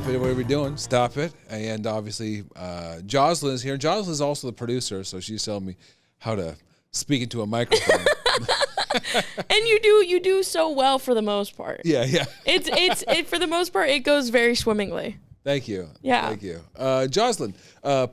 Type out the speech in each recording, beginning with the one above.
stop it. What are we doing? Stop it. And obviously, Joslyne is here. Joslyne is also the producer, so she's telling me how to speak into a microphone. And you do so well for the most part. Yeah. It's for the most part, it goes very swimmingly. Thank you. Yeah. Thank you. Joslyne,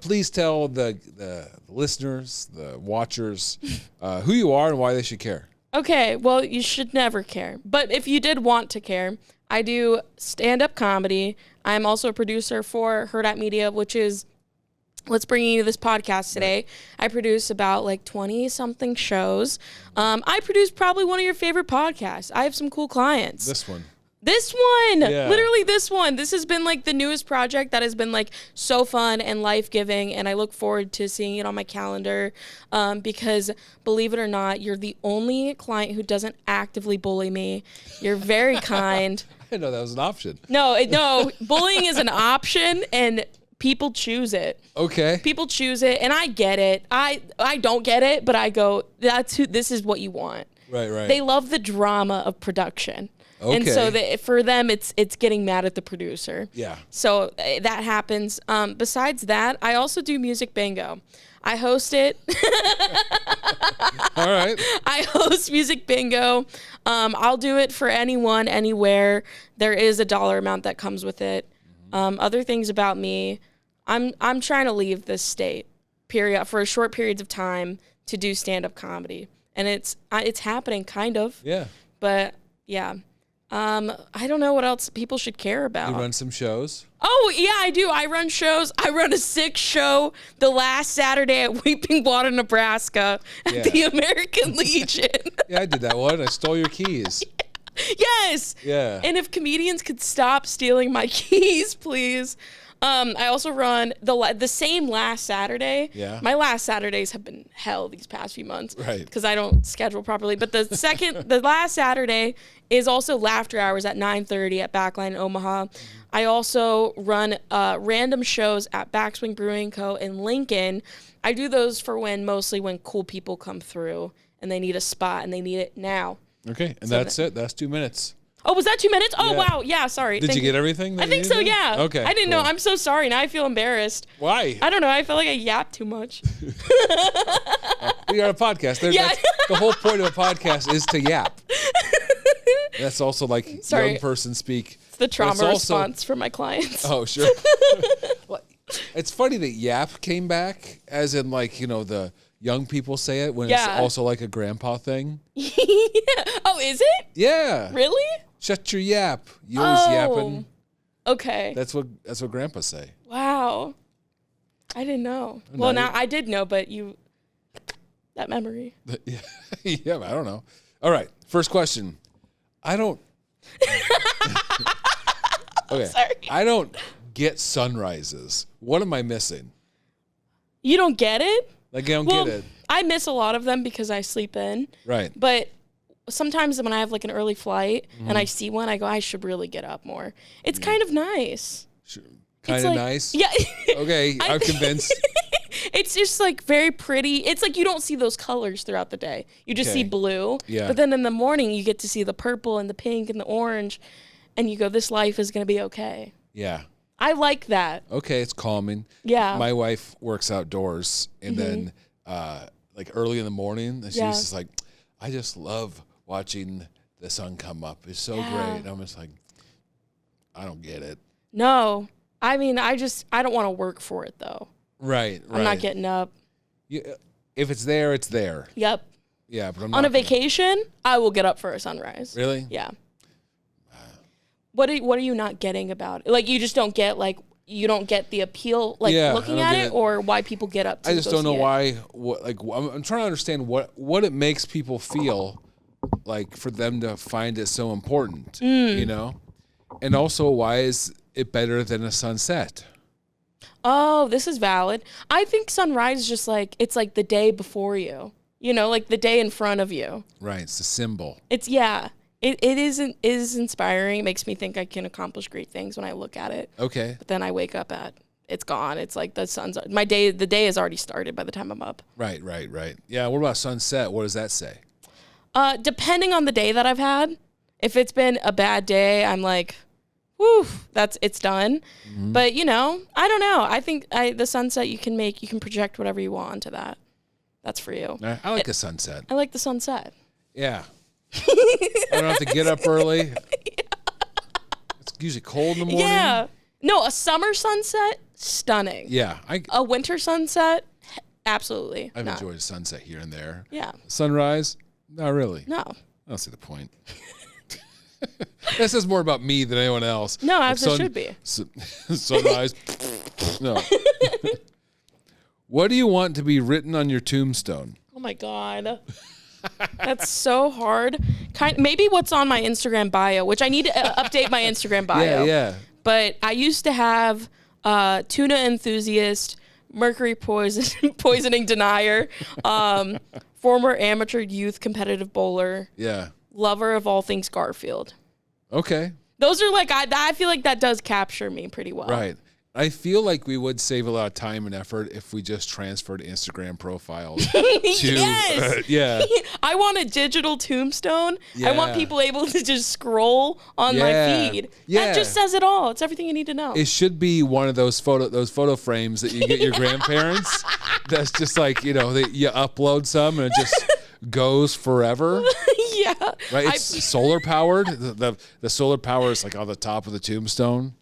please tell the listeners, the watchers, who you are and why they should care. Okay, well, you should never care. But if you did want to care, I do stand-up comedy. I'm also a producer for Hurrdat Media, which is what's bringing you this podcast today. I produce about like 20-something shows. I produce probably one of your favorite podcasts. I have some cool clients. This one. Yeah. Literally this one. This has been like the newest project that has been like so fun and life-giving, and I look forward to seeing it on my calendar because, believe it or not, you're the only client who doesn't actively bully me. You're very kind. I didn't know that was an option. No, bullying is an option, and people choose it. Okay. People choose it, and I get it. I don't get it, but I go, this is what you want. Right. They love the drama of production. Okay. And so for them, it's getting mad at the producer. Yeah. So that happens. Besides that, I also do music bingo. I host it. All right. I host music bingo. I'll do it for anyone, anywhere. There is a dollar amount that comes with it. Other things about me, I'm trying to leave this state for a short periods of time to do stand-up comedy, and it's happening kind of. Yeah. But yeah. I don't know what else people should care about. You run some shows? Oh, yeah, I do. I run shows. I run a 6 show the last Saturday at Weeping Water, Nebraska at the American Legion. Yeah, I did that one. I stole your keys. Yes. Yeah. And if comedians could stop stealing my keys, please. I also run the same last Saturday. Yeah. My last Saturdays have been hell these past few months. Right. Because I don't schedule properly. But the last Saturday is also Laughter Hours at 9:30 at Backline in Omaha. I also run random shows at Backswing Brewing Co. in Lincoln. I do those mostly when cool people come through and they need a spot and they need it now. Okay, and that's it. That's 2 minutes. Oh, was that 2 minutes? Oh, Yeah. Wow. Yeah, sorry. Did you get everything? I think so, yeah. Okay. I didn't know. I'm so sorry. Now I feel embarrassed. Why? I don't know. I feel like I yapped too much. We are a podcast. Yeah. The whole point of a podcast is to yap. That's also like Sorry. young person speak. It's the trauma response from my clients. Oh, sure. Well, it's funny that yap came back, as in like, the young people say it when it's also like a grandpa thing. Yeah. Oh, is it? Yeah. Really? Shut your yap. You always yapping. Okay. That's what grandpas say. Wow. I didn't know. No, Well, now I did know, but that memory. Yeah, I don't know. All right. First question. Okay. Sorry. I don't get sunrises. What am I missing? You don't get it? Like, I don't get it. I miss a lot of them because I sleep in. Right. But sometimes when I have like an early flight and I see one, I go, I should really get up more. It's kind of nice. Sure. Kind of nice? Yeah. Okay, I'm convinced. It's just like very pretty. It's like you don't see those colors throughout the day. You just see blue. Yeah. But then in the morning, you get to see the purple and the pink and the orange. And you go, this life is going to be okay. Yeah. I like that. Okay, it's calming. Yeah. My wife works outdoors, and then like early in the morning, and she's just like, I just love watching the sun come up. It's so great. And I'm just like, I don't get it. No. I mean, I don't want to work for it, though. Right. I'm not getting up. If it's there, it's there. Yep. Yeah, but I'm not on a vacation, I will get up for a sunrise. Really? Yeah. What are you not getting about it? Like, you just don't get, like, you don't get the appeal, like, looking at it, or why people get up to I just don't know why. I'm trying to understand what it makes people feel like for them to find it so important, And also, why is it better than a sunset? Oh, this is valid. I think sunrise is just like, it's like the day before you, like the day in front of you. Right. It's a symbol. It is inspiring. It makes me think I can accomplish great things when I look at it. Okay. But then I wake up it's gone. It's like the day has already started by the time I'm up. Right. Yeah. What about sunset? What does that say? Depending on the day that I've had, if it's been a bad day, I'm like, whew, it's done. But I don't know. I think the sunset you can project whatever you want onto that. That's for you. I like a sunset. I like the sunset. Yeah. I don't have to get up early. It's usually cold in the morning. Yeah. No, a summer sunset, stunning. Yeah. A winter sunset, absolutely. I've enjoyed a sunset here and there. Yeah. Sunrise, not really. No. I don't see the point. This is more about me than anyone else. No, as it should be. Sunrise. No. What do you want to be written on your tombstone? Oh my God. That's so hard. Maybe what's on my Instagram bio, which I need to update my Instagram bio. Yeah. But I used to have tuna enthusiast, mercury poisoning denier, former amateur youth competitive bowler. Yeah. Lover of all things Garfield. Okay. Those are like, I feel like that does capture me pretty well. Right. I feel like we would save a lot of time and effort if we just transferred Instagram profiles to, yes. Yeah. I want a digital tombstone. Yeah. I want people able to just scroll on my feed. Yeah. That just says it all. It's everything you need to know. It should be one of those photo frames that you get your grandparents. That's just like, you upload some and it just goes forever. Yeah. Right? It's solar powered. The solar power is like on the top of the tombstone.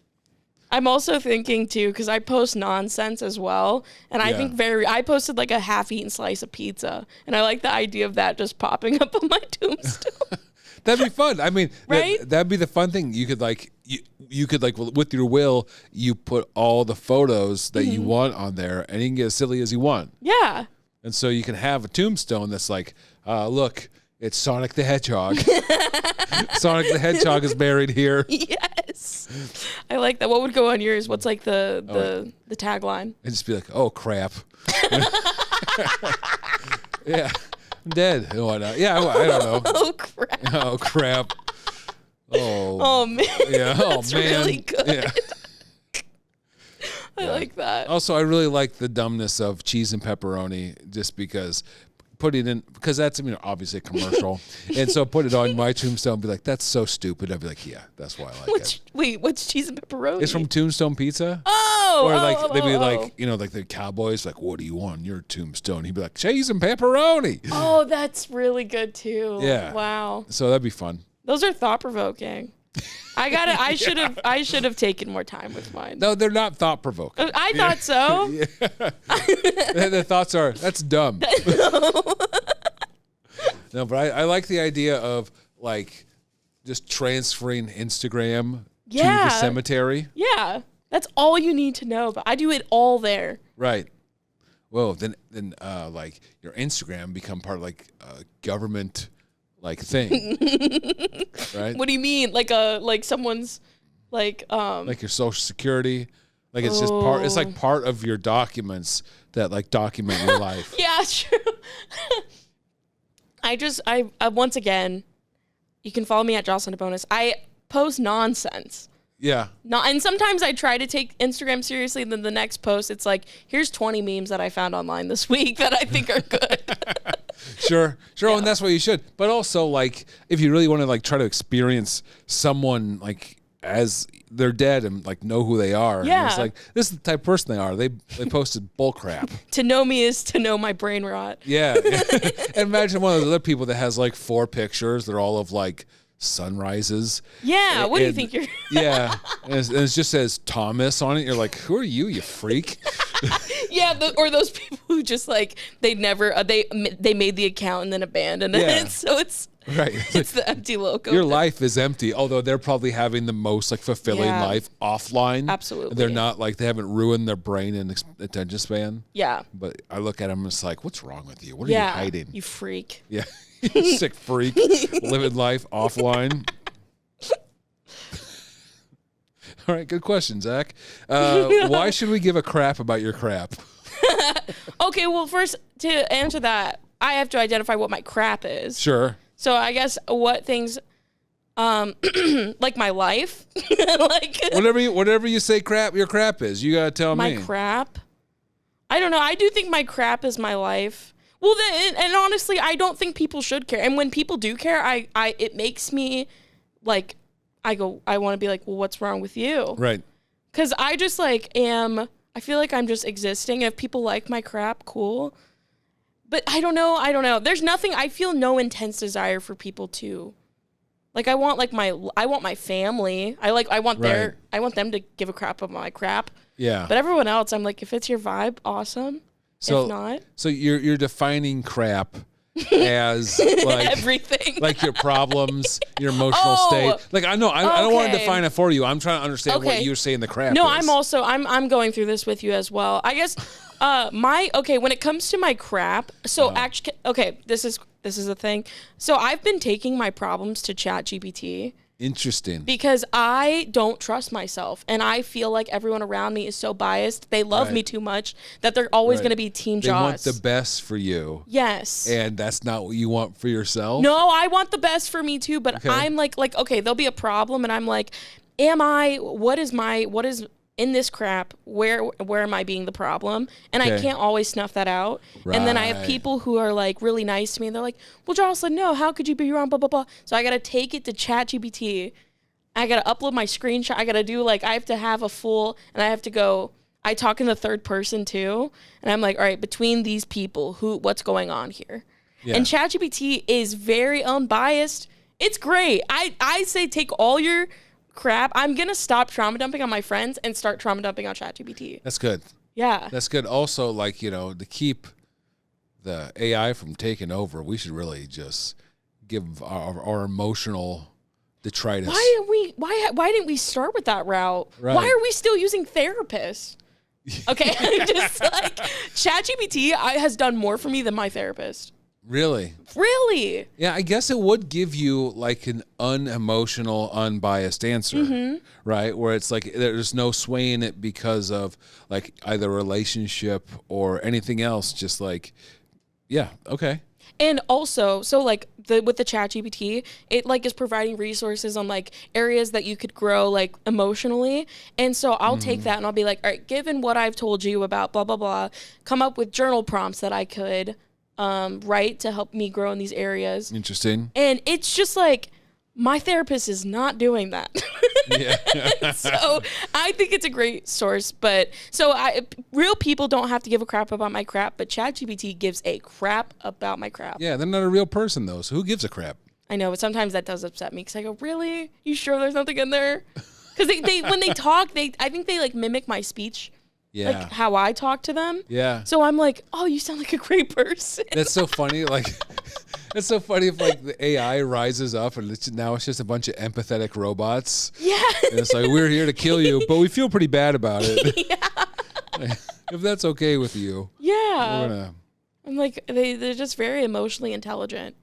I'm also thinking too, because I post nonsense as well, and I think I posted like a half-eaten slice of pizza, and I like the idea of that just popping up on my tombstone. That'd be fun. I mean, right? That'd be the fun thing. You could you could with your will, you put all the photos that you want on there, and you can get as silly as you want. Yeah. And so you can have a tombstone that's like, look, it's Sonic the Hedgehog. Sonic the Hedgehog is buried here. Yes. I like that. What would go on yours? What's like the tagline? It'd just be like, oh, crap. Yeah. I'm dead. And whatnot. Yeah, I don't know. Oh, crap. Oh, crap. Oh, man. Yeah. Oh, That's man. really good. Yeah. I like that. Also, I really like the dumbness of cheese and pepperoni just because because that's, obviously a commercial. And so put it on my tombstone and be like, that's so stupid. I'd be like, yeah, that's why I like it. Wait, what's cheese and pepperoni? It's from Tombstone Pizza. Oh! Or they'd be like, like the cowboys, like, what do you want on your tombstone? He'd be like, cheese and pepperoni. Oh, that's really good too. Yeah. Wow. So that'd be fun. Those are thought-provoking. I should have taken more time with mine. No, they're not thought-provoking. I thought so. The thoughts are, that's dumb. No, but I like the idea of like just transferring Instagram to the cemetery. Yeah. That's all you need to know, but I do it all there. Right. Well, then like your Instagram become part of like a government like thing. Right? What do you mean? Like someone's like your Social Security. Like it's just part. It's like part of your documents that like document your life. Yeah, true. I once again, you can follow me at Joslyne DeBonis. I post nonsense. Yeah. And sometimes I try to take Instagram seriously, and then the next post, it's like, here's 20 memes that I found online this week that I think are good. Sure. Yeah. And that's what you should. But also, like, if you really want to like try to experience someone like as they're dead and like know who they are. Yeah. And it's like, this is the type of person they are. They posted bull crap. To know me is to know my brain rot. Yeah. And imagine one of those other people that has like 4 pictures. They're all of like sunrises. Yeah. What do you think you're? Yeah. And it just says Thomas on it. You're like, who are you freak? Yeah. Or those people who just like, they never, they made the account and then abandoned it. So it's. Right. It's the empty logo. Your life is empty, although they're probably having the most like fulfilling life offline. Absolutely. They're not like, they haven't ruined their brain and attention span. Yeah. But I look at them and it's like, what's wrong with you? What are you hiding? You freak. Yeah. Sick freak. Living life offline. All right. Good question, Zach. Why should we give a crap about your crap? Okay. Well, first to answer that, I have to identify what my crap is. Sure. So I guess what things, like my life, like whatever you say your crap is, you gotta tell me. My crap? I don't know. I do think my crap is my life. Well, and honestly, I don't think people should care. And when people do care, it makes me like, I want to be like, well, what's wrong with you? Right. Because I just like I feel like I'm just existing. If people like my crap, cool. But I don't know. There's nothing, I feel no intense desire for people to, like, I want my family. I want them to give a crap about my crap. Yeah. But everyone else, I'm like, if it's your vibe, awesome. So, if not. So you're defining crap as like everything, like your problems, your emotional state. Like I don't want to define it for you. I'm trying to understand what you're saying the crap No, is. I'm going through this with you as well. I guess when it comes to my crap, so actually, this is the thing. So I've been taking my problems to ChatGPT. Interesting. Because I don't trust myself, and I feel like everyone around me is so biased. They love me too much that they're always going to be Team Joss. They want the best for you. Yes. And that's not what you want for yourself? No, I want the best for me too, but I'm like, okay, there'll be a problem, and I'm like, what is in this crap, where am I being the problem? And I can't always snuff that out. Right. And then I have people who are like really nice to me, and they're like, well, Joslyne, no, how could you be wrong, blah, blah, blah. So I got to take it to ChatGPT. I got to upload my screenshot. I got to do I have to have and I have to go, I talk in the third person too. And I'm like, all right, between these people, what's going on here? Yeah. And ChatGPT is very unbiased. It's great. I say take all your crap. I'm gonna stop trauma dumping on my friends and start trauma dumping on ChatGPT. That's good. Yeah, that's good. Also, to keep the AI from taking over, we should really just give our emotional detritus. Why didn't we start with that route? Right. Why are we still using therapists? Okay, just like ChatGPT has done more for me than my therapist. Really? Really? Yeah, I guess it would give you like an unemotional, unbiased answer, right? Where it's like there's no swaying it because of like either relationship or anything else. Just like, yeah, okay. And also, so like with the ChatGPT, it like is providing resources on like areas that you could grow like emotionally. And so I'll take that and I'll be like, all right, given what I've told you about blah, blah, blah, come up with journal prompts that I could write to help me grow in these areas. Interesting. And it's just like, my therapist is not doing that. Yeah. So I think it's a great source. But so real people don't have to give a crap about my crap, but ChatGPT gives a crap about my crap. Yeah, they're not a real person though, so who gives a crap? I know, but sometimes that does upset me because I go, really? You sure there's nothing in there? Because they when they talk, I think they like mimic my speech. Yeah. Like how I talk to them. Yeah. So I'm like, oh, you sound like a great person. That's so funny. Like, it's so funny if like the AI rises up and now it's just a bunch of empathetic robots. Yeah. And it's like, we're here to kill you, but we feel pretty bad about it. Yeah. If that's okay with you. Yeah. I'm like, they're just very emotionally intelligent.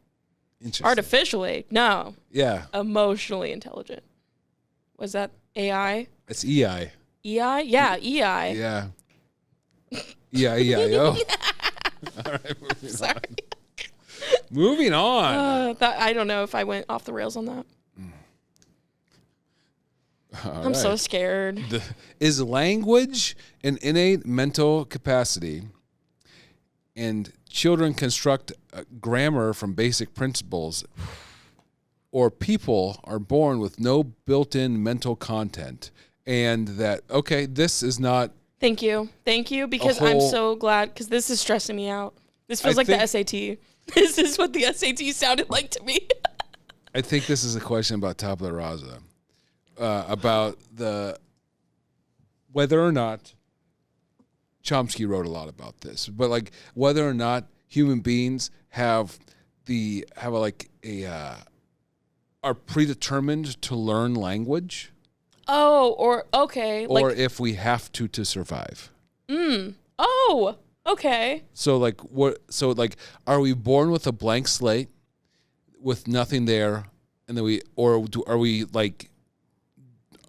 Interesting. Artificially. No. Yeah. Emotionally intelligent. Was that AI? It's EI. EI? Yeah, EI. Yeah. EI-E-I-O. All right, Sorry. Moving on. I don't know if I went off the rails on that. I'm so scared. Is language an innate mental capacity, and children construct grammar from basic principles, or people are born with no built-in mental content? And that, okay, this is not... Thank you, because I'm so glad, because this is stressing me out. This feels like the SAT. This is what the SAT sounded like to me. I think this is a question about tabula rasa, about whether or not, Chomsky wrote a lot about this, but like whether or not human beings are predetermined to learn language. Oh, or okay. Or like, if we have to survive. Oh, okay. So like are we born with a blank slate with nothing there, and then are we like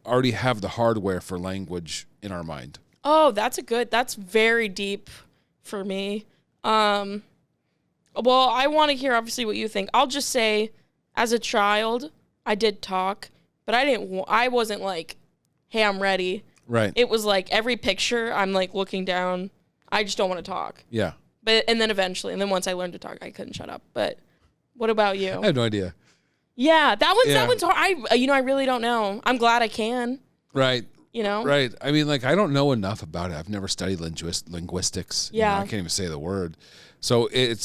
already have the hardware for language in our mind? Oh, that's very deep for me. Well, I want to hear obviously what you think. I'll just say as a child, I did talk. But I wasn't like, hey, I'm ready. Right. It was like every picture, I'm like looking down. I just don't want to talk. Yeah. And then eventually, and then once I learned to talk, I couldn't shut up. But what about you? I have no idea. Yeah, that one's hard. I really don't know. I'm glad I can. Right. Right. I mean, like, I don't know enough about it. I've never studied linguistics. Yeah. I can't even say the word. So I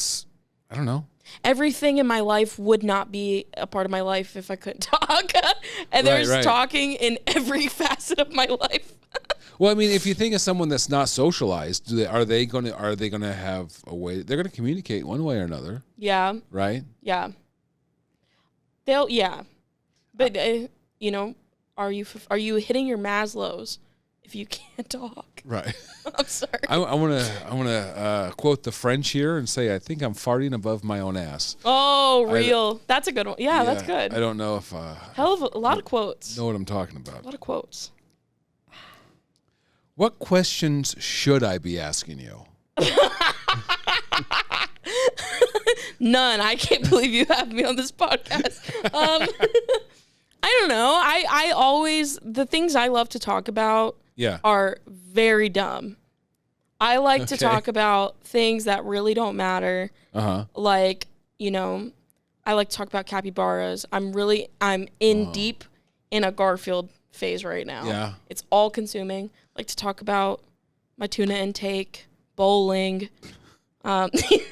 don't know. Everything in my life would not be a part of my life if I couldn't talk. And there's talking in every facet of my life. Well, I mean, if you think of someone that's not socialized, are they going to have a way? They're going to communicate one way or another. Yeah. Right. Yeah. But are you hitting your Maslow's if you can't talk? Right. I'm sorry. I want to quote the French here and say I think I'm farting above my own ass. Oh, real. That's a good one. Yeah, that's good. I don't know if hell of a lot of quotes. Know what I'm talking about. A lot of quotes. What questions should I be asking you? None. I can't believe you have me on this podcast. I don't know. I always, the things I love to talk about are very dumb. I like to talk about things that really don't matter. Like, I like to talk about capybaras. I'm deep in a Garfield phase right now. Yeah. It's all consuming. I like to talk about my tuna intake, bowling.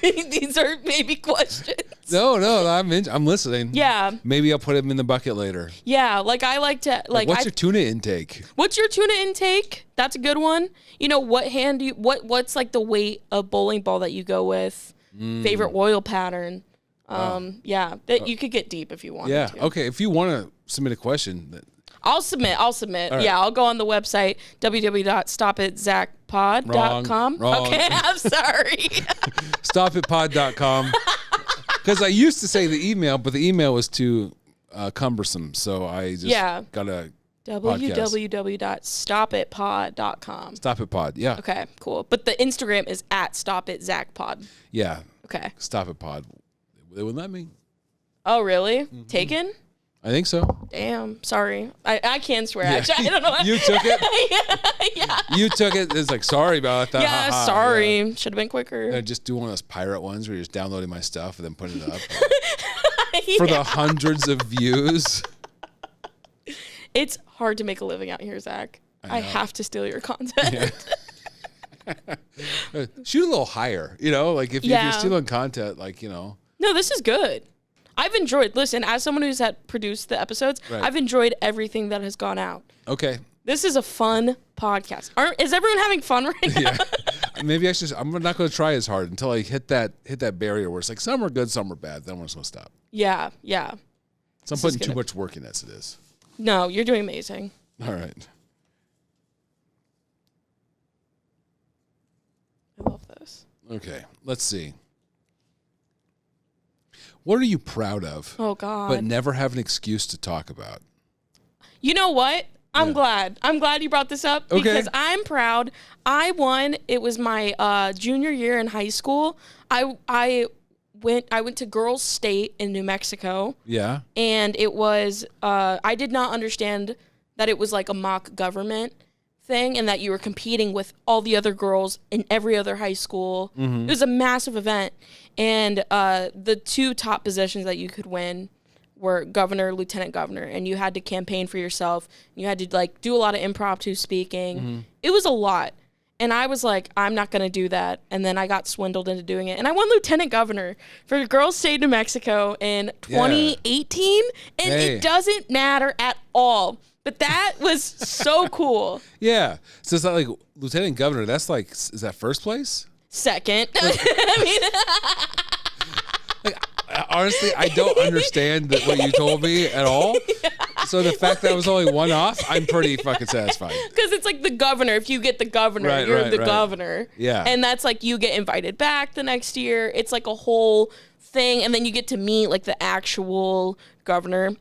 These are maybe questions. No, I'm listening. Yeah. Maybe I'll put them in the bucket later. Yeah, like I like to what's your tuna intake? What's your tuna intake? That's a good one. What's like the weight of bowling ball that you go with? Favorite oil pattern? You could get deep if you want. Yeah. To. Okay. If you want to submit a question, I'll submit. Right. Yeah, I'll go on the website, www.stopitzackpod.com. Wrong. Okay, I'm sorry. Stopitpod.com. Because I used to say the email, but the email was too cumbersome, so I just got a www.stopitpod.com. Stopitpod, yeah. Okay, cool. But the Instagram is @stopitzackpod. Yeah. Okay. Stopitpod. They wouldn't let me. Oh, really? Mm-hmm. Taken? I think so. Damn. Sorry. I can swear, actually. I don't know. You took it? Yeah. You took it. It's like, sorry about that. Yeah, sorry. Yeah. Should have been quicker. Just do one of those pirate ones where you're just downloading my stuff and then putting it up. For the hundreds of views. It's hard to make a living out here, Zach. I have to steal your content. Yeah. Shoot a little higher, like if you're stealing content, No, this is good. I've enjoyed, listen, as someone who's produced the episodes, I've enjoyed everything that has gone out. Okay. This is a fun podcast. Is everyone having fun right now? Yeah. Maybe I'm not going to try as hard until I hit that barrier where it's like some are good, some are bad. Then I'm just going to stop. Yeah. So I'm putting too much work in as it is. No, you're doing amazing. All right. I love this. Okay, let's see. What are you proud of? Oh, God. But never have an excuse to talk about? You know what? I'm glad. I'm glad you brought this up because I'm proud. I won. It was my junior year in high school. I went to Girls State in New Mexico. Yeah. And it was I did not understand that it was like a mock government thing and that you were competing with all the other girls in every other high school. Mm-hmm. It was a massive event. And the two top positions that you could win were governor, lieutenant governor, and you had to campaign for yourself. You had to do a lot of impromptu speaking. Mm-hmm. It was a lot. And I was like, I'm not going to do that. And then I got swindled into doing it. And I won lieutenant governor for Girls State, New Mexico in 2018. And it doesn't matter at all. But that was so cool. Yeah. So it's not like lieutenant governor. That's like, is that first place? Second. I mean, honestly, I don't understand what you told me at all. Yeah. So the fact that I was only one off, I'm pretty fucking satisfied. Because it's like the governor. If you get the governor, you're the governor. Yeah. And that's like you get invited back the next year. It's like a whole thing. And then you get to meet like the actual governor.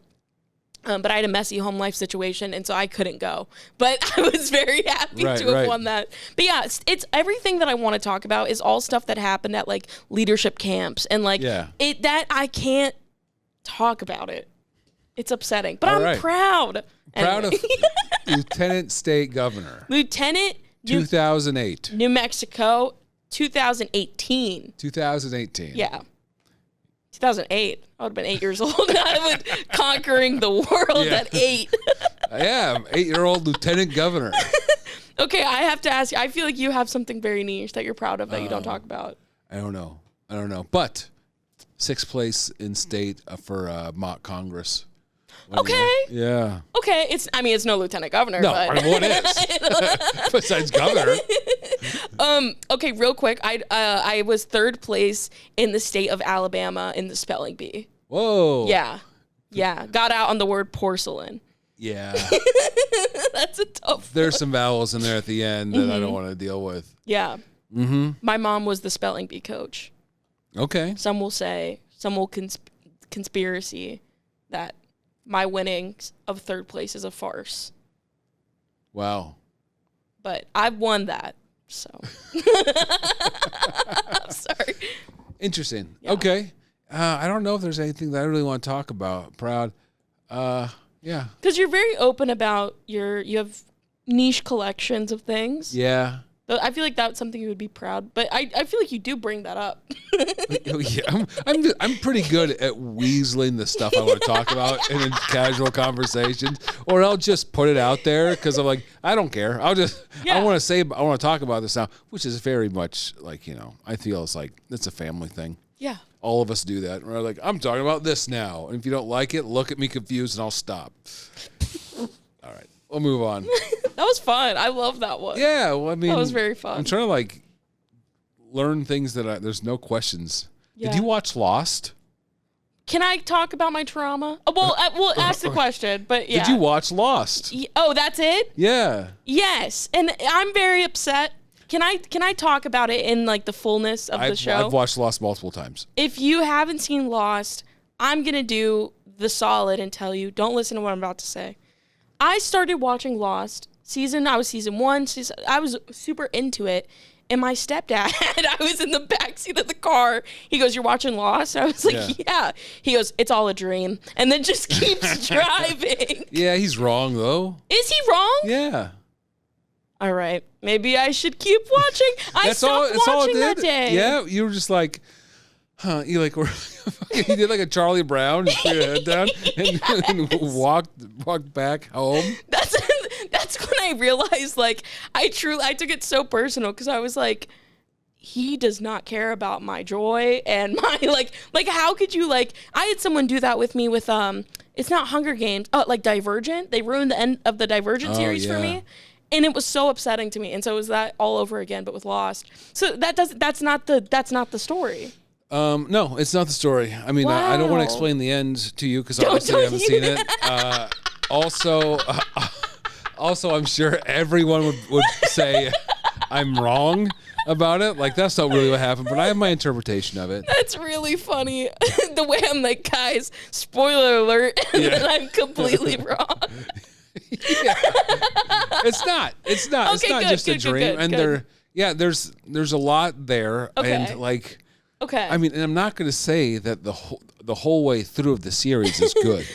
But I had a messy home life situation, and so I couldn't go. But I was very happy to have won that. But yeah, it's everything that I want to talk about is all stuff that happened at like leadership camps and that I can't talk about it. It's upsetting, but I'm proud. Proud of Lieutenant State Governor. Lieutenant 2008. New Mexico, 2018. 2018. Yeah. 2008. I would have been 8 years old. I would conquering the world at 8. Yeah, I'm 8-year-old lieutenant governor. Okay, I have to ask you. I feel like you have something very niche that you're proud of that you don't talk about. I don't know. But 6th place in state for mock Congress. Okay. Yeah. Okay. It's no lieutenant governor. No, but. I mean, what is? Besides governor. Okay, real quick. I was 3rd place in the state of Alabama in the spelling bee. Whoa. Yeah. Got out on the word porcelain. Yeah. That's a tough There's some vowels in there at the end that I don't want to deal with. Yeah. Mm-hmm. My mom was the spelling bee coach. Okay. Some will conspiracy that my winnings of 3rd place is a farce. Wow. But I've won that, so. I'm sorry. Interesting. Yeah. Okay. I don't know if there's anything that I really want to talk about. Proud. Yeah. Because you're very open about you have niche collections of things. Yeah. I feel like that's something you would be proud, but I feel like you do bring that up. Yeah, I'm pretty good at weaseling the stuff I want to talk about in casual conversations, or I'll just put it out there because I'm like, I don't care. I want to talk about this now, which is very much like, I feel it's like it's a family thing. Yeah. All of us do that. We're like, I'm talking about this now, and if you don't like it, look at me confused, and I'll stop. All right. We'll move on. That was fun. I love that one. Yeah, well, I mean, that was very fun. I'm trying to learn things that there's no questions. Yeah. Did you watch Lost? Can I talk about my trauma? Oh, well, we'll ask the question, but yeah. Did you watch Lost? Oh, that's it? Yeah. Yes, and I'm very upset. Can I talk about it in the fullness of the show? I've watched Lost multiple times. If you haven't seen Lost, I'm gonna do the solid and tell you, don't listen to what I'm about to say. I started watching Lost I was season 1. I was super into it. And my stepdad, I was in the backseat of the car. He goes, "You're watching Lost?" I was like, yeah. He goes, "It's all a dream." And then just keeps driving. Yeah, he's wrong, though. Is he wrong? Yeah. All right. Maybe I should keep watching. I stopped watching that day. Yeah, you were just like, huh, you did like a Charlie Brown, just put your head down and walked back home. That's when I realized, I took it so personal because I was like, he does not care about my joy and my how could you I had someone do that with me with it's not Hunger Games, Divergent. They ruined the end of the Divergent series for me. And it was so upsetting to me. And so it was that all over again, but with Lost. So that's not the story. No, it's not the story. I mean, wow. I don't want to explain the end to you because obviously I haven't seen it. Also, I'm sure everyone would say I'm wrong about it. That's not really what happened, but I have my interpretation of it. That's really funny. The way I'm like, guys, spoiler alert, and then I'm completely wrong. Yeah. It's not. Okay, it's not good, just a dream. Good. There's a lot there. Okay. And okay. I mean, and I'm not going to say that the whole way through of the series is good.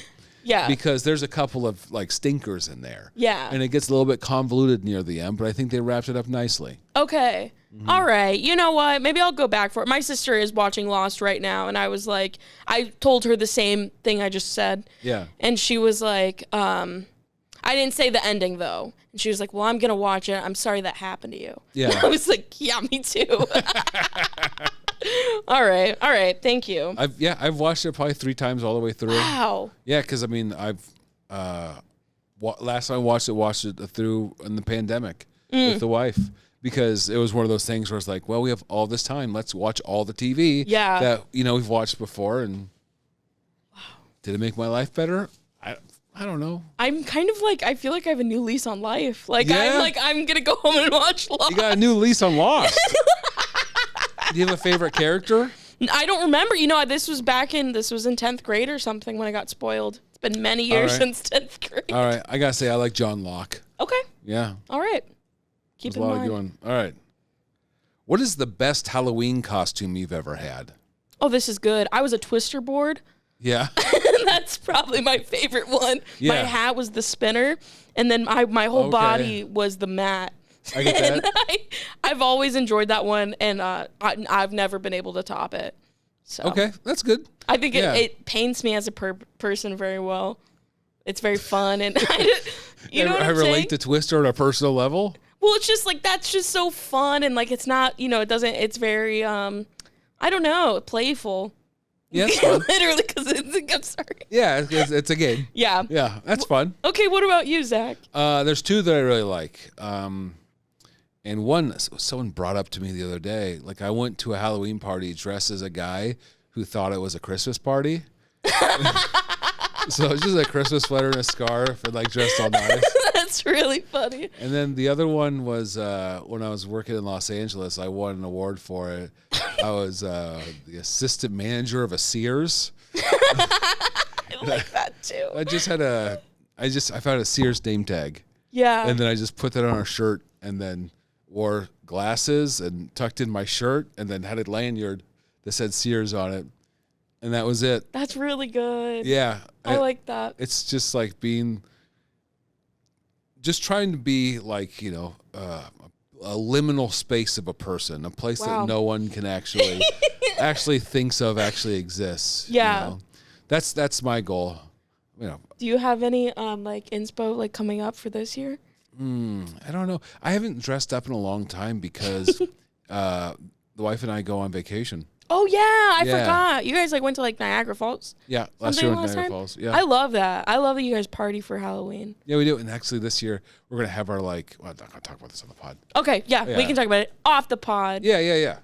Yeah. Because there's a couple of stinkers in there. Yeah. And it gets a little bit convoluted near the end, but I think they wrapped it up nicely. Okay. Mm-hmm. All right. You know what? Maybe I'll go back for it. My sister is watching Lost right now, and I was like, I told her the same thing I just said. Yeah. And she was like, I didn't say the ending though. And she was like, "Well, I'm going to watch it. I'm sorry that happened to you." Yeah. And I was like, "Yeah, me too." All right. Thank you. I've watched it probably 3 times all the way through. Wow. Yeah, because I mean, last time I watched it through in the pandemic with the wife, because it was one of those things where it's like, well, we have all this time, let's watch all the TV that we've watched before. And did it make my life better? I don't know. I'm kind of I feel like I have a new lease on life. I'm going to go home and watch Lost. You got a new lease on Lost. Do you have a favorite character? I don't remember. This was in 10th grade or something when I got spoiled. It's been many years since 10th grade. All right. I got to say, I like John Locke. Okay. Yeah. All right. Keep in mind. All right. What is the best Halloween costume you've ever had? Oh, this is good. I was a twister board. Yeah. That's probably my favorite one. Yeah. My hat was the spinner, and then my whole body was the mat. I get that. I've always enjoyed that one, and I've never been able to top it. So Okay, that's good. I think it paints me as a person very well. It's very fun, and you know what I'm saying? I relate to Twister on a personal level. Well, it's just like that's just so fun, and like it's not, it doesn't. It's very I don't know, playful. Yeah, it's fun. Literally, because I'm sorry. Yeah, it's a game. Yeah. Yeah, that's fun. Okay, what about you, Zach? There's two that I really like. And one, someone brought up to me the other day, like I went to a Halloween party dressed as a guy who thought it was a Christmas party. So it's just a Christmas sweater and a scarf and like dressed all nice. That's really funny. And then the other one was when I was working in Los Angeles, I won an award for it. I was the assistant manager of a Sears. I like that too. I found a Sears name tag. Yeah. And then I just put that on a shirt and then wore glasses and tucked in my shirt and then had a lanyard that said Sears on it. And that was it. That's really good. Yeah. I like that. It's just like trying to be like, a liminal space of a person, a place that no one can actually thinks of actually exists. Yeah. That's my goal. Do you have any like inspo like coming up for this year? I don't know. I haven't dressed up in a long time because the wife and I go on vacation. Oh yeah, I forgot. You guys like went to like Niagara Falls. Yeah, last year went to Niagara Falls. Yeah, I love that. I love that you guys party for Halloween. Yeah, we do. And actually, this year we're gonna have our I'm not gonna talk about this on the pod. Okay, yeah, we can talk about it off the pod. Yeah.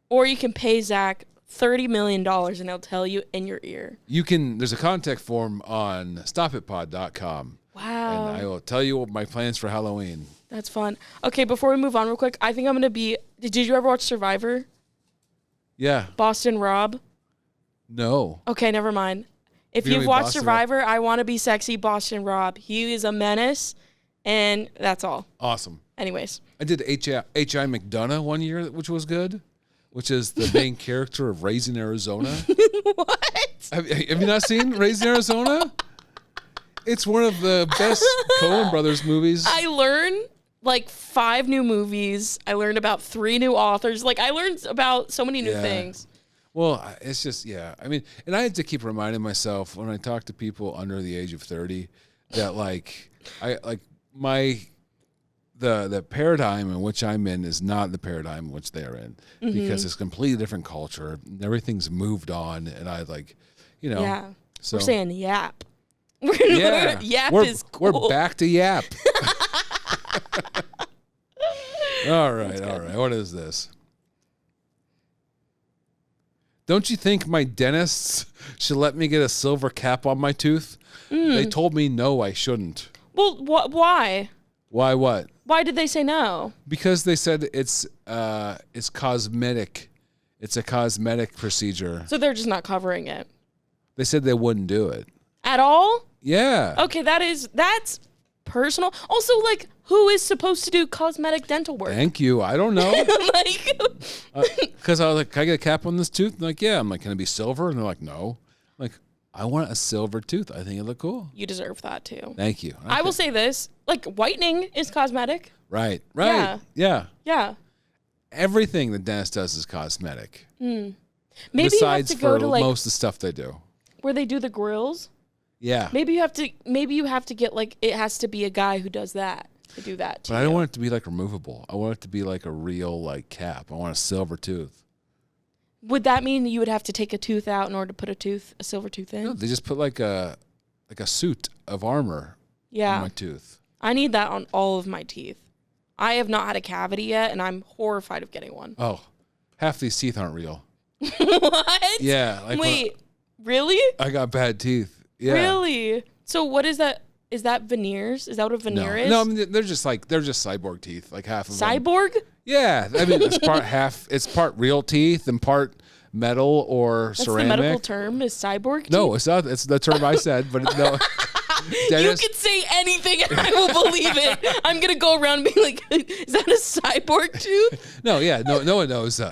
Or you can pay Zach $30 million and he'll tell you in your ear. There's a contact form on stopitpod.com. Wow. And I will tell you what my plans for Halloween. That's fun. Okay, before we move on real quick, I think I'm gonna be. Did you ever watch Survivor? Yeah. Boston Rob? No. Okay, never mind. If you've watched Survivor, I want to be sexy Boston Rob. He is a menace, and that's all. Awesome. Anyways. I did H.I. McDonough one year, which was good, which is the main character of Raising Arizona. What? Have you not seen Raising Arizona? It's one of the best Coen Brothers movies. I learned like 5 new movies. I learned about 3 new authors. Like I learned about so many new things. Well, it's just, I mean, and I had to keep reminding myself when I talk to people under the age of 30 that the paradigm in which I'm in is not the paradigm in which they're in because it's a completely different culture. Everything's moved on. And Yeah. So, we're saying yap. Yap is cool. We're back to yap. All right. What is this? Don't you think my dentists should let me get a silver cap on my tooth? They told me no, I shouldn't. Well, why? Why what? Why did they say no? Because they said it's cosmetic. It's a cosmetic procedure. So they're just not covering it. They said they wouldn't do it. At all? Yeah. Okay, that's personal. Also, like, who is supposed to do cosmetic dental work? Thank you. I don't know. Because I was like, can I get a cap on this tooth? And like, yeah. I'm like, can it be silver? And they're like, no. I'm like, I want a silver tooth. I think it look cool. You deserve that too. Thank you. I will say this, like, whitening is cosmetic. Right. Yeah. Everything the dentist does is cosmetic. Maybe besides you have to go to like most of the stuff they do. Where they do the grills. Yeah. Maybe you have to get like, it has to be a guy who does that to do that too. But I don't want it to be like removable. I want it to be like a real like cap. I want a silver tooth. Would that mean you would have to take a tooth out in order to put a silver tooth in? No, they just put like a suit of armor on my tooth. I need that on all of my teeth. I have not had a cavity yet, and I'm horrified of getting one. Oh, half these teeth aren't real. What? Yeah. Like wait, really? I got bad teeth. Yeah. Really? So what is that? Is that veneers? Is that what a veneer is? No, I mean, they're just cyborg teeth, like half of them. Cyborg? Yeah. I mean, it's part real teeth and part metal or ceramic. That's the medical term is cyborg teeth? No, it's not. It's the term I said, but no. You can say anything and I will believe it. I'm going to go around and be like, is that a cyborg tooth? No, yeah. No one knows.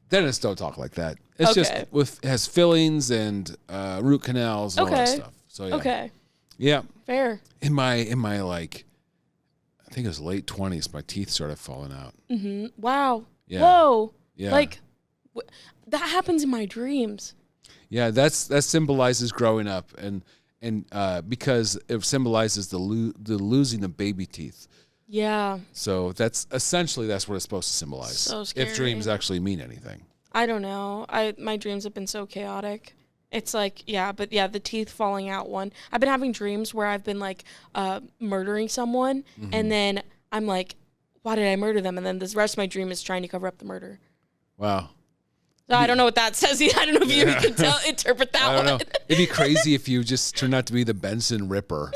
Dentists don't talk like that. It's just it has fillings and root canals and all that stuff. So yeah. Okay. Yeah. Fair. In my like, I think it was late 20s, my teeth started falling out. Mm-hmm. Wow. Yeah. Whoa. Yeah. Like That happens in my dreams. Yeah, that symbolizes growing up, and because it symbolizes the losing of baby teeth. Yeah. So that's what it's supposed to symbolize. So scary. If dreams actually mean anything. I don't know. My dreams have been so chaotic. It's like, the teeth falling out one. I've been having dreams where I've been like murdering someone, and then I'm like, why did I murder them? And then the rest of my dream is trying to cover up the murder. Wow. So I don't know what that says. I don't know if you can interpret that I don't one. know. It'd be crazy if you just turned out to be the Benson Ripper.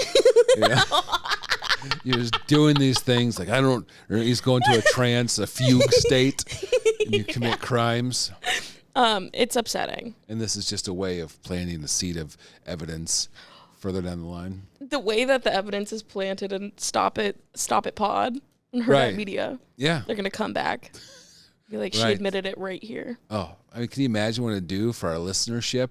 You're just doing these things like or he's going to a trance, a fugue state, and you commit crimes. It's upsetting. And this is just a way of planting the seed of evidence further down the line. The way that the evidence is planted in Stop It Pod and Hurrdat Media. Yeah. They're gonna come back. Be like, she admitted it right here. Oh, I mean, can you imagine what it'd do for our listenership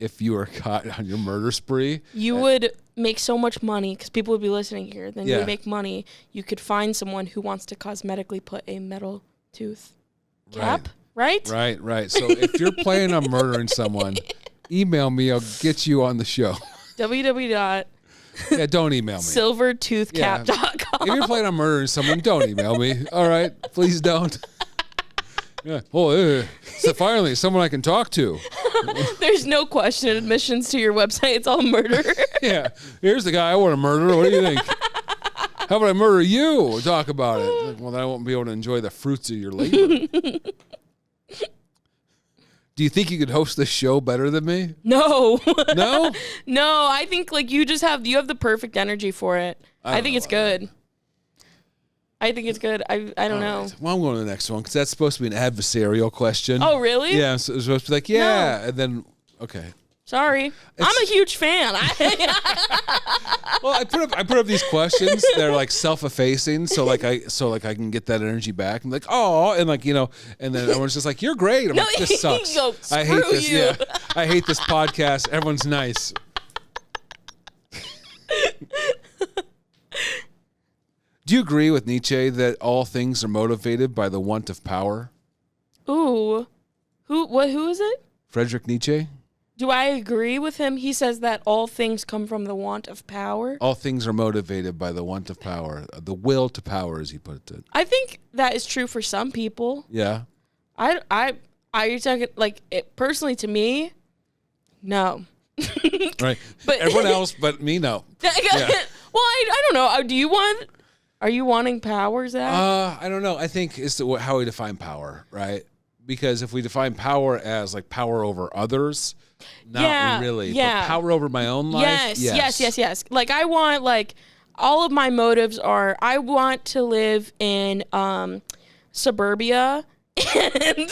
if you were caught on your murder spree? You would make so much money because people would be listening here. Then you would make money. You could find someone who wants to cosmetically put a metal tooth cap, right? Right. So if you're planning on murdering someone, email me. I'll get you on the show. www. Don't email me. silvertoothcap.com. If you're planning on murdering someone, don't email me. All right? Please don't. Yeah. Oh, so finally, someone I can talk to. There's no question admissions to your website. It's all murder. Yeah. Here's the guy I want to murder. What do you think? How about I murder you? We'll talk about it. Like, well, then I won't be able to enjoy the fruits of your labor. Do you think you could host this show better than me? No. No? No, I think like you have the perfect energy for it. I think it's good. I think it's good. I don't know. Right. Well, I'm going to the next one because that's supposed to be an adversarial question. Oh, really? Yeah, so it's supposed to be like, and then, okay. Sorry. I'm a huge fan. Well, I put up these questions. They're like self-effacing, so I can get that energy back. I'm like, oh, and like, and then everyone's just like, you're great. I'm like, this sucks. I hate this. You. Yeah, I hate this podcast. Everyone's nice. Do you agree with Nietzsche that all things are motivated by the want of power? Ooh. Who is it? Friedrich Nietzsche? Do I agree with him? He says that all things come from the want of power. All things are motivated by the want of power. The will to power, as he put it. I think that is true for some people. Yeah. Are you talking like it, personally to me? No. Right. But everyone else but me, no. Yeah. Well, I don't know. Are you wanting power, Zach? I don't know. I think it's how we define power, right? Because if we define power as like power over others, not really. Yeah. But power over my own life. Yes. Like I want all of my motives are I want to live in suburbia. And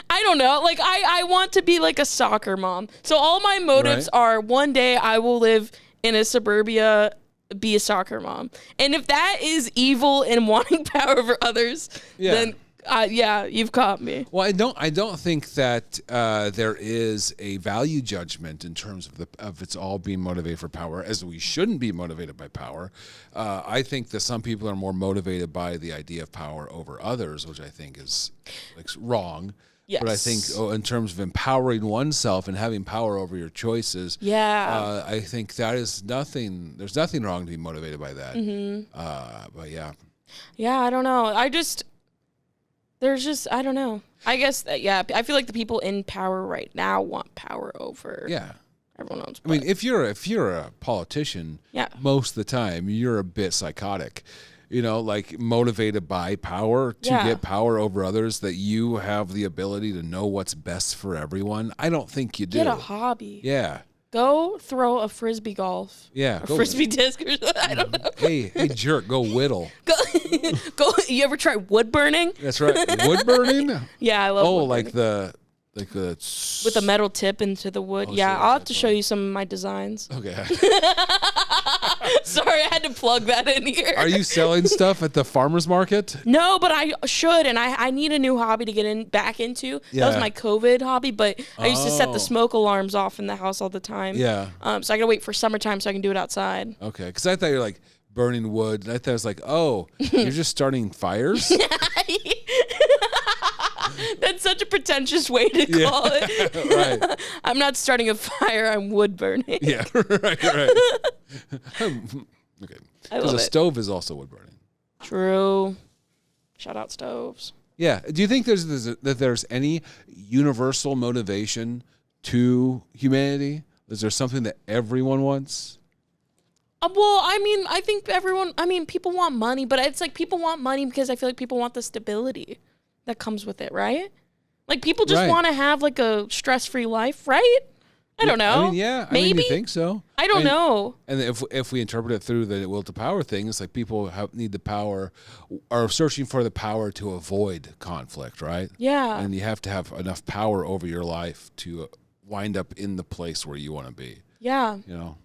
I don't know, like I want to be like a soccer mom. So all my motives are one day I will live in a suburbia, be a soccer mom. And if that is evil and wanting power over others, then you've caught me. Well, I don't think that there is a value judgment in terms of it's all being motivated for power, as we shouldn't be motivated by power. I think that some people are more motivated by the idea of power over others, which I think is wrong. Yes. But I think in terms of empowering oneself and having power over your choices, I think that is nothing. There's nothing wrong to be motivated by that. Mm-hmm. But I don't know. I don't know. I guess that, I feel like the people in power right now want power over everyone else. I mean, if you're a politician, most of the time you're a bit psychotic. Like motivated by power to get power over others, that you have the ability to know what's best for everyone. I don't think you do. Get a hobby. Yeah. Go throw a frisbee golf. Yeah. A frisbee disc or something. I don't know. Hey, jerk, go whittle. Go. You ever try wood burning? That's right. Wood burning? Yeah, I love wood like burning. With a metal tip into the wood. I'll have to show you some of my designs. Okay. Sorry, I had to plug that in here. Are you selling stuff at the farmer's market? No, but I should, and I need a new hobby to get back into. Yeah. That was my COVID hobby, but I used to set the smoke alarms off in the house all the time. Yeah. So I gotta wait for summertime so I can do it outside. Okay, because I thought you were like burning wood. I thought it was like, oh, you're just starting fires? That's such a pretentious way to call it. Right. I'm not starting a fire. I'm wood burning. Yeah. Right. Okay. Because a stove is also wood burning. True. Shout out stoves. Yeah. Do you think there's any universal motivation to humanity? Is there something that everyone wants? Well, I mean, I think people want money, but it's like people want money because I feel like people want the stability that comes with it, right? Like people just want to have like a stress-free life, right? I don't know. I mean, yeah. Maybe. I mean, you think so. I don't know. And if we interpret it through the will to power thing, it's like people need the power, are searching for the power to avoid conflict, right? Yeah. And you have to have enough power over your life to wind up in the place where you want to be. Yeah. You know?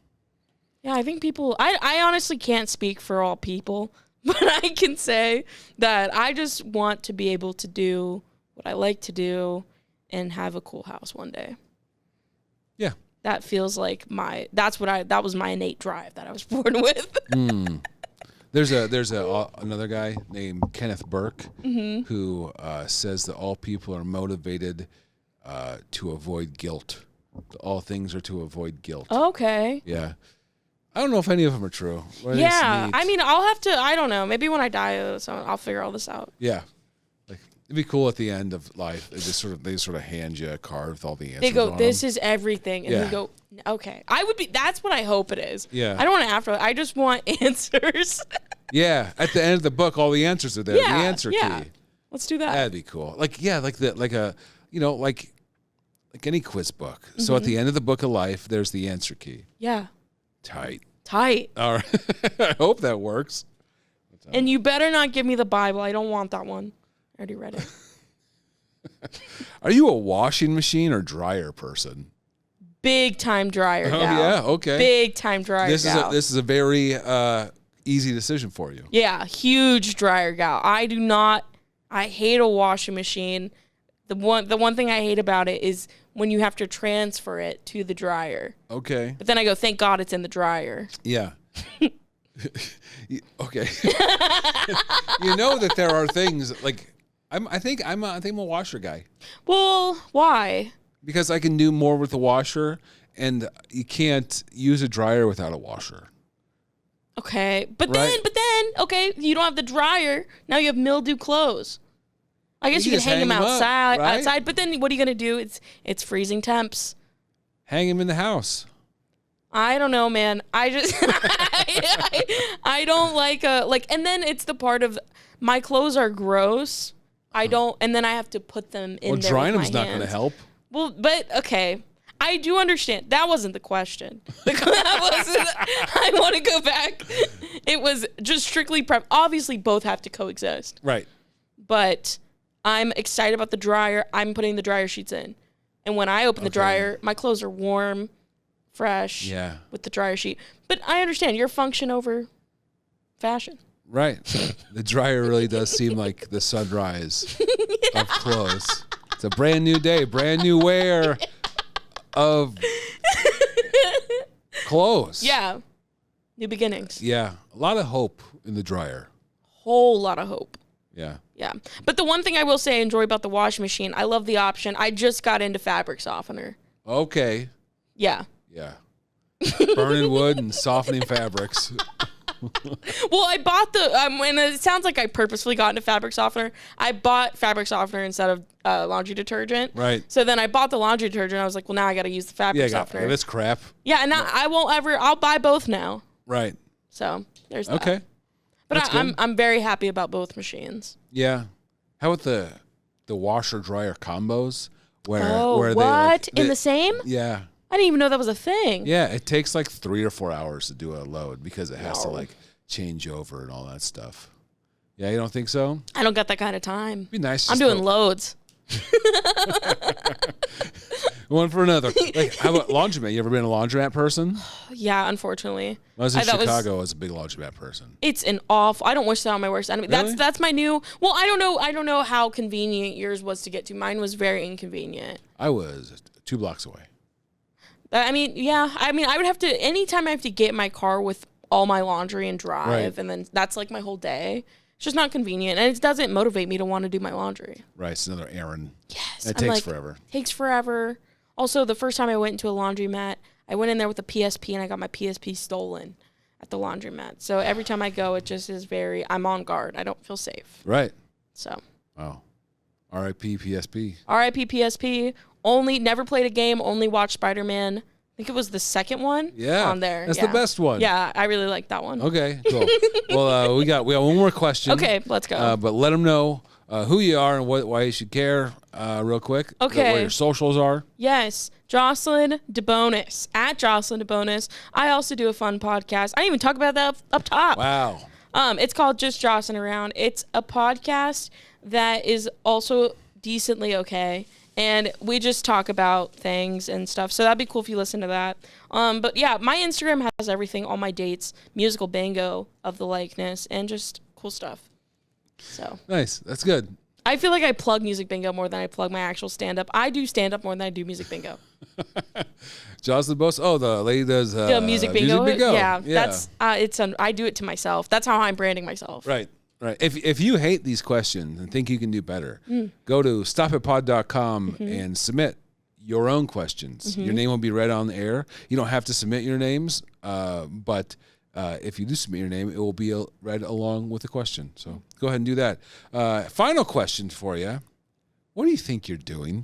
Yeah, I think people, I honestly can't speak for all people, but I can say that I just want to be able to do what I like to do and have a cool house one day. Yeah. That feels like that was my innate drive that I was born with. There's another guy named Kenneth Burke who says that all people are motivated to avoid guilt. All things are to avoid guilt. Okay. Yeah. I don't know if any of them are true. Yeah. I mean, I'll have to, I don't know. Maybe when I die, I'll figure all this out. Yeah. Like it'd be cool at the end of life. They sort of hand you a card with all the answers. They go, on this them. is everything. And you go, okay. That's what I hope it is. Yeah. I don't want to afterlife. I just want answers. Yeah. At the end of the book, all the answers are there. Yeah, the answer key. Let's do that. That'd be cool. Like any quiz book. So at the end of the book of life, there's the answer key. Yeah. Tight. All right. I hope that works. And you better not give me the Bible. I don't want that one. I already read it. Are you a washing machine or dryer person? Big time dryer gal. Yeah, okay. Big time dryer gal. This is a very easy decision for you. Yeah, huge dryer gal. I hate a washing machine. The one thing I hate about it is when you have to transfer it to the dryer. Okay. But then I go, thank God it's in the dryer. Yeah. Okay. You know that there are things like I think I'm a washer guy. Well, why? Because I can do more with the washer, and you can't use a dryer without a washer. Okay, but then, okay, you don't have the dryer. Now you have mildew clothes. I guess you can hang them outside. Right? Outside, but then what are you gonna do? It's freezing temps. Hang them in the house. I don't know, man. I just I don't like and then it's the part of my clothes are gross. I don't, and then I have to put them in. Well, there drying with them's my not going to hands. help. Well, but okay. I do understand. That wasn't the question. I want to go back. It was just strictly prep. Obviously, both have to coexist. Right. But I'm excited about the dryer. I'm putting the dryer sheets in. And when I open the dryer, my clothes are warm, fresh with the dryer sheet. But I understand your function over fashion. Right. The dryer really does seem like the sunrise of clothes. It's a brand new day, brand new wear of clothes. Yeah. New beginnings. Yeah. A lot of hope in the dryer. Whole lot of hope. Yeah. Yeah. But the one thing I will say I enjoy about the washing machine, I love the option. I just got into fabric softener. Okay. Yeah. Yeah. Burning wood and softening fabrics. Well, I bought and it sounds like I purposefully got into fabric softener. I bought fabric softener instead of laundry detergent. Right. So then I bought the laundry detergent. I was like, well, now I got to use the fabric softener. Yeah, that's crap. Yeah, and now I'll buy both now. Right. So there's that. Okay. But I'm very happy about both machines. Yeah. How about the washer dryer combos? Where what? In the same? Yeah. I didn't even know that was a thing. Yeah, it takes like 3 or 4 hours to do a load because it has to like change over and all that stuff. Yeah, you don't think so? I don't got that kind of time. It'd be nice. I'm doing loads. One for another. Like, how about laundromat? You ever been a laundromat person? Yeah, unfortunately. When I was in Chicago, I was a big laundromat person. It's an awful. I don't wish that on my worst enemy. Really? That's my new. Well, I don't know how convenient yours was to get to. Mine was very inconvenient. I was 2 blocks away. I mean, yeah. I mean, I would have to anytime I have to get in my car with all my laundry and drive, and then that's like my whole day. It's just not convenient, and it doesn't motivate me to want to do my laundry. Right, it's another errand. Yes. It takes forever. Takes forever. Also, the first time I went into a laundromat, I went in there with a PSP, and I got my PSP stolen at the laundromat. So every time I go, it just is I'm on guard. I don't feel safe. Right. So. Wow. R.I.P. PSP. R.I.P. PSP. Never played a game, only watched Spider-Man. I think it was the second one on there. That's the best one. Yeah, I really like that one. Okay, cool. Well, we got one more question. Okay, let's go. But let them know who you are and why you should care real quick. Okay. What your socials are. Yes, Joslyne DeBonis, at Joslyne DeBonis. I also do a fun podcast. I didn't even talk about that up top. Wow. It's called Just Jossing Around. It's a podcast that is also decently okay. And we just talk about things and stuff. So that'd be cool if you listen to that. But yeah, my Instagram has everything, all my dates, musical bingo of the likeness, and just cool stuff. So nice. That's good. I feel like I plug music bingo more than I plug my actual stand-up. I do stand-up more than I do music bingo. Joslyne Boss. Oh, the lady does the music bingo. Yeah, yeah. That's I do it to myself. That's how I'm branding myself. Right. Right. If you hate these questions and think you can do better, go to stopitpod.com and submit your own questions. Your name will be read on the air. You don't have to submit your names, but if you do submit your name, it will be read along with the question. So go ahead and do that. Final question for you. What do you think you're doing?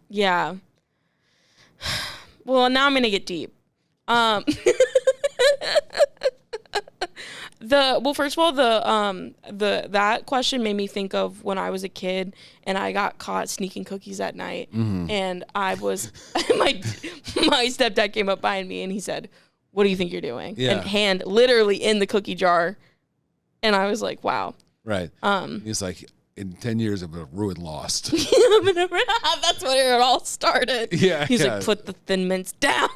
Yeah. Well, now I'm going to get deep. First of all, that question made me think of when I was a kid and I got caught sneaking cookies at night, and I was my stepdad came up behind me and he said, "What do you think you're doing?" Yeah. And hand literally in the cookie jar, and I was like, "Wow." Right. He's like, in 10 years of a ruin lost. That's what it all started. Yeah. He's like, "Put the Thin Mints down."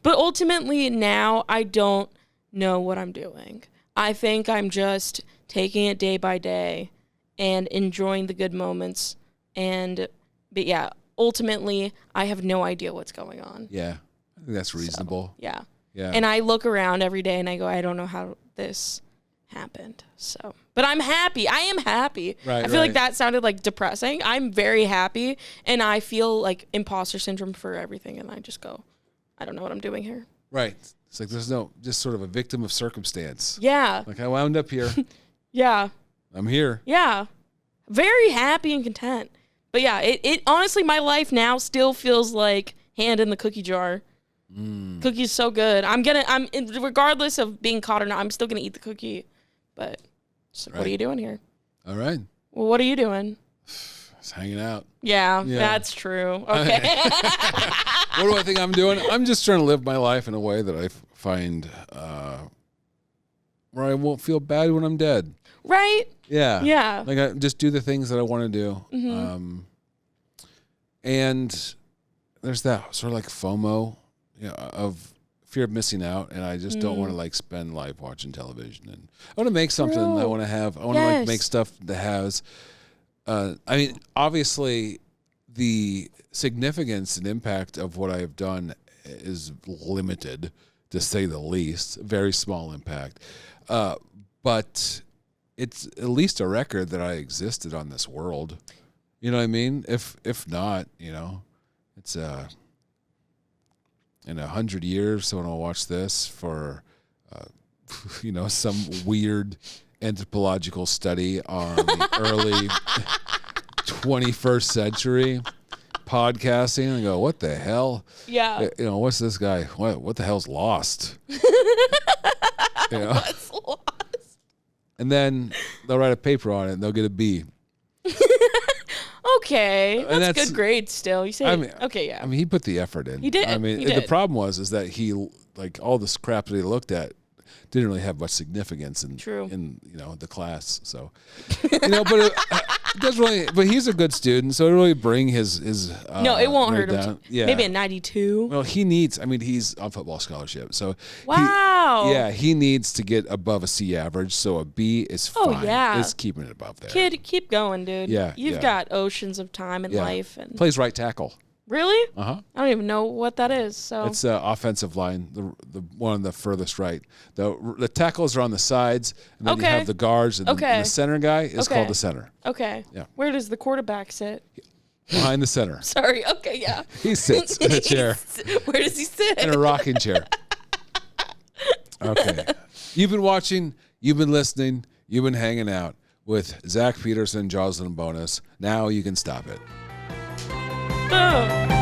But ultimately now I don't know what I'm doing. I think I'm just taking it day by day and enjoying the good moments. But yeah, ultimately I have no idea what's going on. Yeah. I think that's reasonable. So, yeah. Yeah. And I look around every day and I go, I don't know how this happened. So, but I'm happy. I am happy. Right, I feel like that sounded like depressing. I'm very happy, and I feel like imposter syndrome for everything. And I just go, I don't know what I'm doing here. Right. It's like there's just sort of a victim of circumstance. Yeah. Like I wound up here. Yeah. I'm here. Yeah. Very happy and content. But yeah, it honestly, my life now still feels like hand in the cookie jar. Cookie's so good. Regardless of being caught or not, I'm still gonna eat the cookie. But so what are you doing here? All right. Well, what are you doing? Just hanging out. Yeah, that's true. Okay. What do I think I'm doing? I'm just trying to live my life in a way that I find where I won't feel bad when I'm dead. Right? Yeah. Yeah. Like I just do the things that I want to do. And there's that sort of like FOMO, of fear of missing out, and I just don't want to like spend life watching television. And I want to make something that I want to have. I want to like make stuff that has. I mean, obviously, the significance and impact of what I've done is limited, to say the least. Very small impact, but it's at least a record that I existed on this world. You know what I mean? If not, it's in 100 years, someone will watch this for, some weird anthropological study on the early 21st century podcasting and go, what the hell? Yeah. What's this guy? What the hell's lost? What's lost? And then they'll write a paper on it and they'll get a B. Okay, that's good grade still. You say, okay, yeah. I mean, he put the effort in. He did. I mean, the problem was that he, like, all this crap that he looked at didn't really have much significance in the class. So, but it does really. But he's a good student, so it really bring his. No, it won't hurt him. Down. Yeah, maybe a 92. Well, he needs. I mean, he's on football scholarship, so wow. He needs to get above a C average. So a B is fine. Oh yeah, it's keeping it above there. Kid, keep going, dude. Yeah, you've got oceans of time in life, and plays right tackle. Really? Uh-huh. I don't even know what that is. So It's offensive line, the one on the furthest right. The tackles are on the sides, and then you have the guards, and the center guy is called the center. Okay. Yeah. Where does the quarterback sit? Behind the center. Sorry. Okay, yeah. He sits in a chair. Where does he sit? In a rocking chair. Okay. You've been watching, you've been listening, you've been hanging out with Zach Peterson, Joslyne, DeBonis. Now you can stop it. Oh.